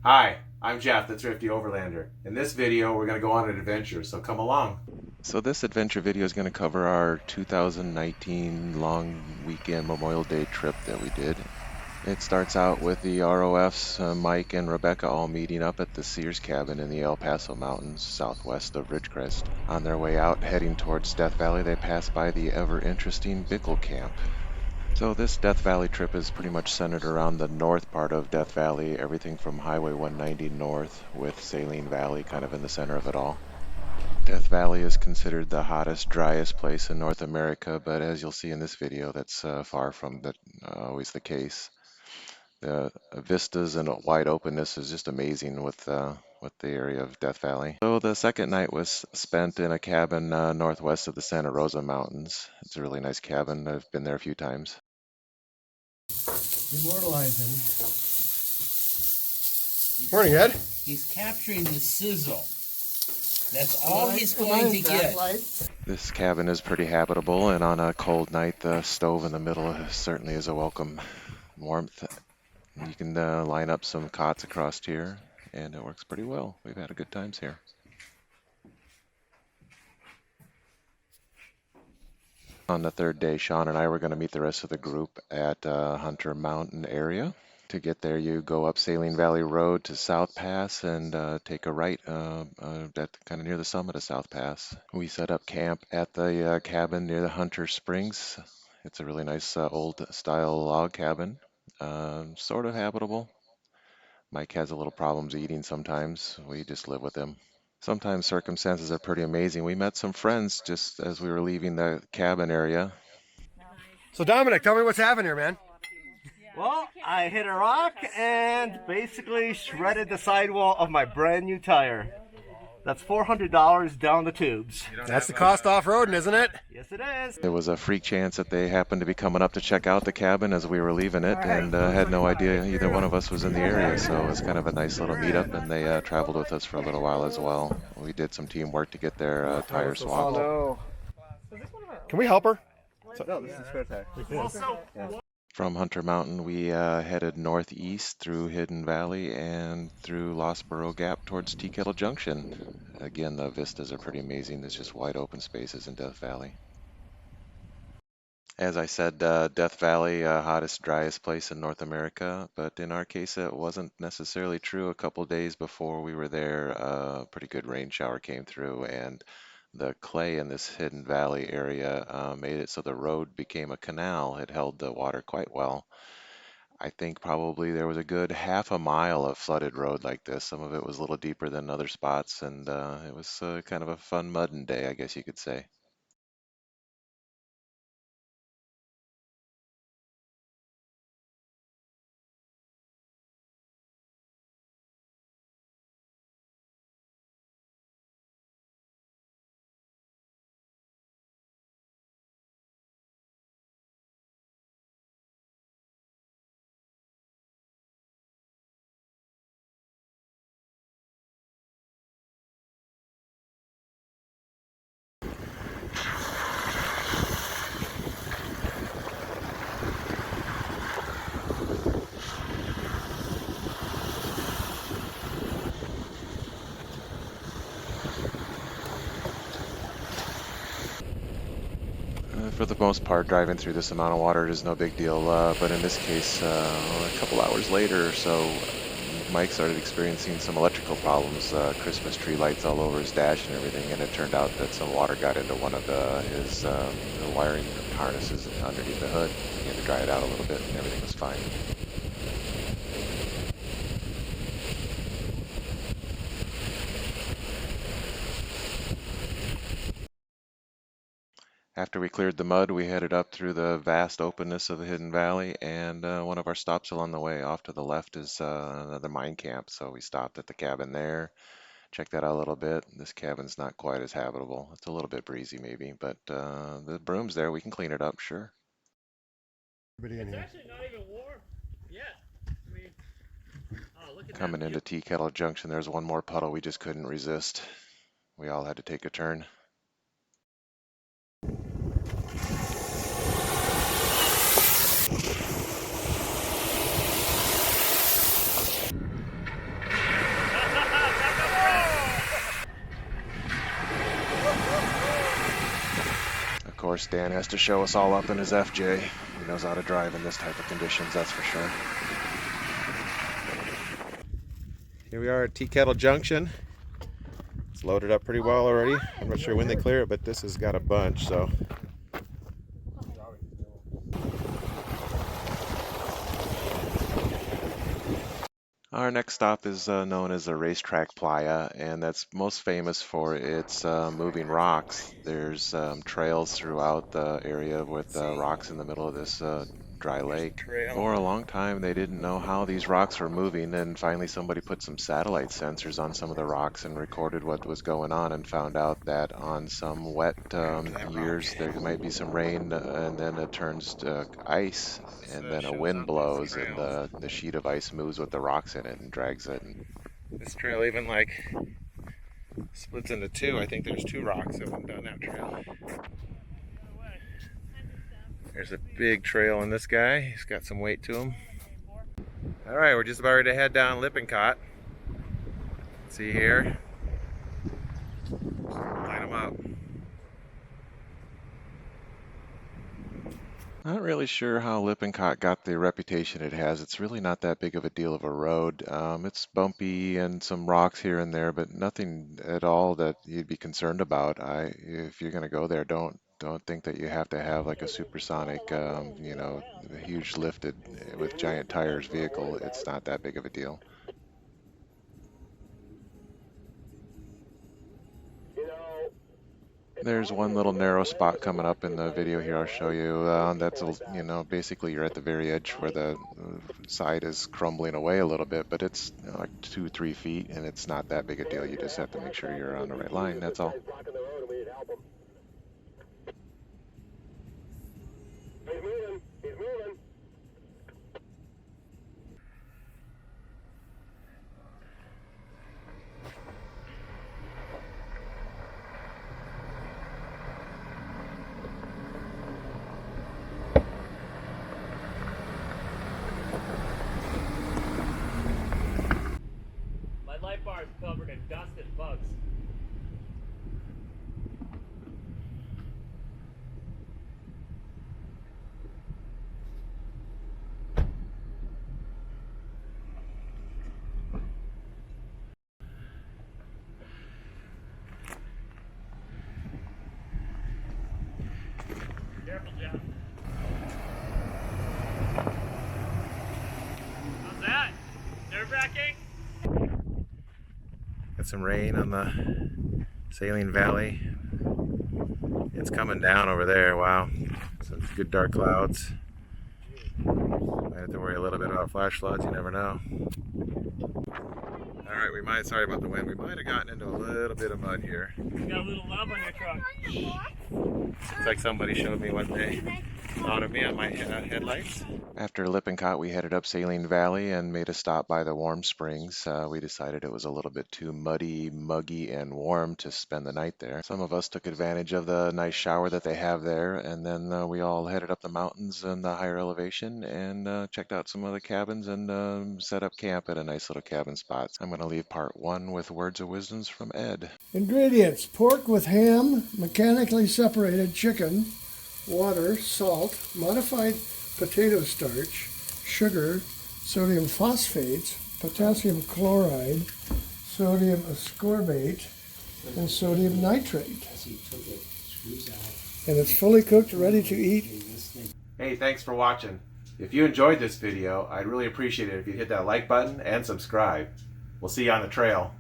Hi, I'm Jeff, the Thrifty Overlander. In this video, we're going to go on an adventure, so come along. So this adventure video is going to cover our 2019 long weekend Memorial Day trip that we did. It starts out with the ROFs, Mike and Rebecca all meeting up at the Sears cabin in the El Paso Mountains, southwest of Ridgecrest. On their way out, heading towards Death Valley, they pass by the ever-interesting Bickle Camp. So this Death Valley trip is pretty much centered around the north part of Death Valley, everything from Highway 190 north with Saline Valley kind of in the center of it all. Death Valley is considered the hottest, driest place in North America, but as you'll see in this video, that's far from always the case. The vistas and wide openness is just amazing with the area of Death Valley. So the second night was spent in a cabin northwest of the Santa Rosa Mountains. It's a really nice cabin. I've been there a few times. Immortalizing. Morning, Ed. He's capturing the sizzle. That's all he's going to get. This cabin is pretty habitable, and on a cold night, the stove in the middle certainly is a welcome warmth. You can line up some cots across here, and it works pretty well. We've had a good times here. On the third day, Sean and I were going to meet the rest of the group at Hunter Mountain area. To get there, you go up Saline Valley Road to South Pass and take a right at kind of near the summit of South Pass. We set up camp at the cabin near the Hunter Springs. It's a really nice old style log cabin, sort of habitable. Mike has a little problems eating sometimes. We just live with him. Sometimes circumstances are pretty amazing. We met some friends just as we were leaving the cabin area. So Dominic, tell me what's happening here, man. Well, I hit a rock and basically shredded the sidewall of my brand new tire. That's $400 down the tubes. That's the cost off-roading, isn't it? Yes, it is. It was a freak chance that they happened to be coming up to check out the cabin as we were leaving it, and had no idea either one of us was in the area, so it was kind of a nice little meetup, and they traveled with us for a little while as well. We did some teamwork to get their tires swapped. Oh, Can we help her? no, this is a spare tire. From Hunter Mountain, we headed northeast through Hidden Valley and through Lost Burrow Gap towards Tea Kettle Junction. Again, the vistas are pretty amazing. There's just wide open spaces in Death Valley. As I said, Death Valley, hottest, driest place in North America, but in our case, it wasn't necessarily true. A couple days before we were there, a pretty good rain shower came through, and the clay in this Hidden Valley area made it so the road became a canal. It held the water quite well. I think probably there was a good half a mile of flooded road like this. Some of it was a little deeper than other spots, and it was kind of a fun mudding day, I guess you could say. For the most part, driving through this amount of water is no big deal, but in this case, a couple hours later or so, Mike started experiencing some electrical problems, Christmas tree lights all over his dash and everything, and it turned out that some water got into one of his the wiring harnesses underneath the hood. He had to dry it out a little bit, and everything was fine. After we cleared the mud, we headed up through the vast openness of the Hidden Valley, and one of our stops along the way off to the left is another mine camp, so we stopped at the cabin there, checked that out a little bit. This cabin's not quite as habitable. It's a little bit breezy maybe, but the broom's there. We can clean it up, sure. It's actually not even warm yet. I mean, oh, look at Coming into Tea Kettle Junction, there's one more puddle we just couldn't resist. We all had to take a turn. course, Dan has to show us all up in his FJ. He knows how to drive in this type of conditions, that's for sure. Here we are at Tea Kettle Junction. It's loaded up pretty well already. I'm not sure when they clear it, but this has got a bunch, so. Our next stop is known as the Race Track Playa, and that's most famous for its moving rocks. There's trails throughout the area with rocks in the middle of this dry lake. For a long time, they didn't know how these rocks were moving, and finally somebody put some satellite sensors on some of the rocks and recorded what was going on, and found out that on some wet years there might be some rain, and then it turns to ice, and then a wind blows, and the sheet of ice moves with the rocks in it and drags it. And this trail even like splits into two. I think there's two rocks that went down that trail. There's a big trail on this guy. He's got some weight to him. All right, we're just about ready to head down Lippincott. See here. Line them up. Not really sure how Lippincott got the reputation it has. It's really not that big of a deal of a road. It's bumpy and some rocks here and there, but nothing at all that you'd be concerned about. If you're going to go there, don't think that you have to have like a supersonic, you know, a huge lifted with giant tires vehicle. It's not that big of a deal. There's one little narrow spot coming up in the video here I'll show you. That's, you know, basically you're at the very edge where the side is crumbling away a little bit, but it's like 2-3 feet, and it's not that big a deal. You just have to make sure you're on the right line, that's all. My light bar is covered in dust and bugs. Careful, Jeff. How's that? Nerve-wracking? Got some rain on the Saline Valley. It's coming down over there, wow. Some good dark clouds. Might have to worry a little bit about flash floods, you never know. Alright, sorry about the wind, we might have gotten into a little bit of mud here. You got a little love on your truck. It's like somebody showed me what they thought of me on my headlights. After Lippincott, we headed up Saline Valley and made a stop by the Warm Springs. We decided it was a little bit too muddy, muggy, and warm to spend the night there. Some of us took advantage of the nice shower that they have there, and then we all headed up the mountains and the higher elevation and checked out some of the cabins and set up camp at a nice little cabin spot. I'm going to leave part 1 with words of wisdoms from Ed. Ingredients: pork with ham, mechanically separated chicken, water, salt, modified potato starch, sugar, sodium phosphates, potassium chloride, sodium ascorbate, and sodium nitrate. And it's fully cooked, ready to eat. Hey, thanks for watching. If you enjoyed this video, I'd really appreciate it if you hit that like button and subscribe. We'll see you on the trail.